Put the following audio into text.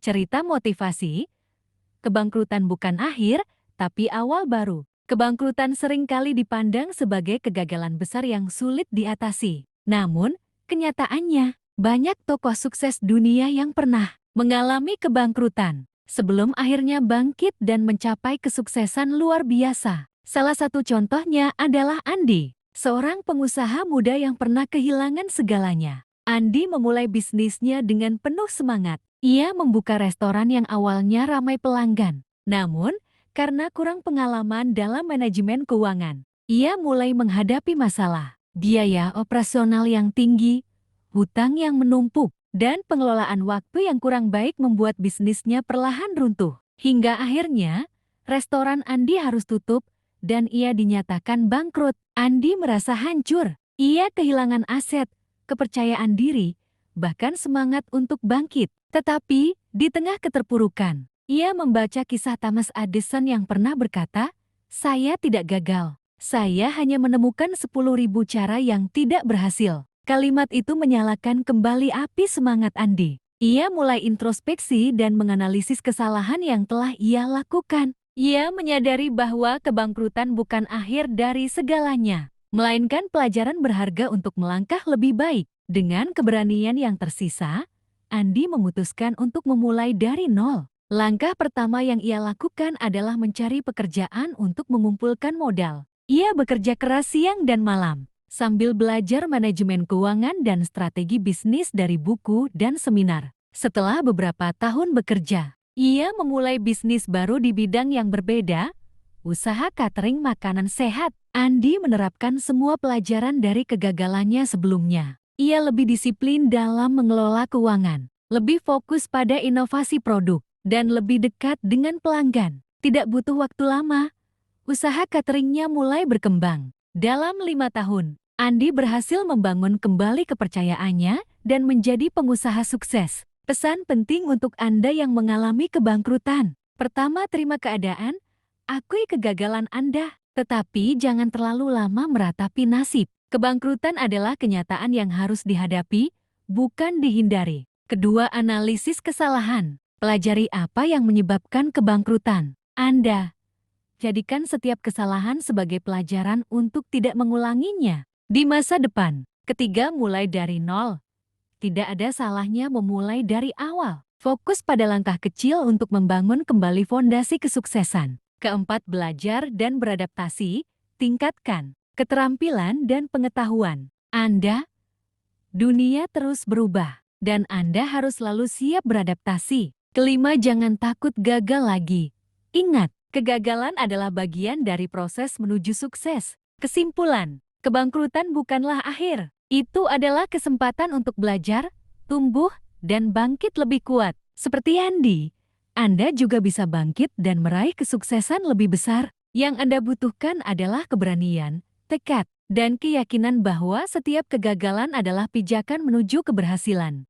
Cerita motivasi, kebangkrutan bukan akhir, tapi awal baru. Kebangkrutan seringkali dipandang sebagai kegagalan besar yang sulit diatasi. Namun, kenyataannya, banyak tokoh sukses dunia yang pernah mengalami kebangkrutan sebelum akhirnya bangkit dan mencapai kesuksesan luar biasa. Salah satu contohnya adalah Andy, seorang pengusaha muda yang pernah kehilangan segalanya. Andy memulai bisnisnya dengan penuh semangat. Ia membuka restoran yang awalnya ramai pelanggan. Namun, karena kurang pengalaman dalam manajemen keuangan, ia mulai menghadapi masalah, biaya operasional yang tinggi, hutang yang menumpuk, dan pengelolaan waktu yang kurang baik membuat bisnisnya perlahan runtuh. Hingga akhirnya, restoran Andy harus tutup dan ia dinyatakan bangkrut. Andy merasa hancur. Ia kehilangan aset, kepercayaan diri, bahkan semangat untuk bangkit. Tetapi, di tengah keterpurukan, ia membaca kisah Thomas Edison yang pernah berkata, "Saya tidak gagal. Saya hanya menemukan 10.000 cara yang tidak berhasil." Kalimat itu menyalakan kembali api semangat Andy. Ia mulai introspeksi dan menganalisis kesalahan yang telah ia lakukan. Ia menyadari bahwa kebangkrutan bukan akhir dari segalanya, melainkan pelajaran berharga untuk melangkah lebih baik. Dengan keberanian yang tersisa, Andy memutuskan untuk memulai dari nol. Langkah pertama yang ia lakukan adalah mencari pekerjaan untuk mengumpulkan modal. Ia bekerja keras siang dan malam, sambil belajar manajemen keuangan dan strategi bisnis dari buku dan seminar. Setelah beberapa tahun bekerja, ia memulai bisnis baru di bidang yang berbeda, usaha catering makanan sehat. Andy menerapkan semua pelajaran dari kegagalannya sebelumnya. Ia lebih disiplin dalam mengelola keuangan, lebih fokus pada inovasi produk, dan lebih dekat dengan pelanggan. Tidak butuh waktu lama, usaha cateringnya mulai berkembang. Dalam 5 tahun, Andy berhasil membangun kembali kepercayaannya dan menjadi pengusaha sukses. Pesan penting untuk Anda yang mengalami kebangkrutan. Pertama, terima keadaan, akui kegagalan Anda, tetapi jangan terlalu lama meratapi nasib. Kebangkrutan adalah kenyataan yang harus dihadapi, bukan dihindari. Kedua, analisis kesalahan. Pelajari apa yang menyebabkan kebangkrutan Anda. Jadikan setiap kesalahan sebagai pelajaran untuk tidak mengulanginya di masa depan. Ketiga, mulai dari nol. Tidak ada salahnya memulai dari awal. Fokus pada langkah kecil untuk membangun kembali fondasi kesuksesan. Keempat, belajar dan beradaptasi. Tingkatkan keterampilan dan pengetahuan Anda. Dunia terus berubah, dan Anda harus selalu siap beradaptasi. Kelima, jangan takut gagal lagi. Ingat, kegagalan adalah bagian dari proses menuju sukses. Kesimpulan, kebangkrutan bukanlah akhir. Itu adalah kesempatan untuk belajar, tumbuh, dan bangkit lebih kuat. Seperti Andy, Anda juga bisa bangkit dan meraih kesuksesan lebih besar. Yang Anda butuhkan adalah keberanian, tekad, dan keyakinan bahwa setiap kegagalan adalah pijakan menuju keberhasilan.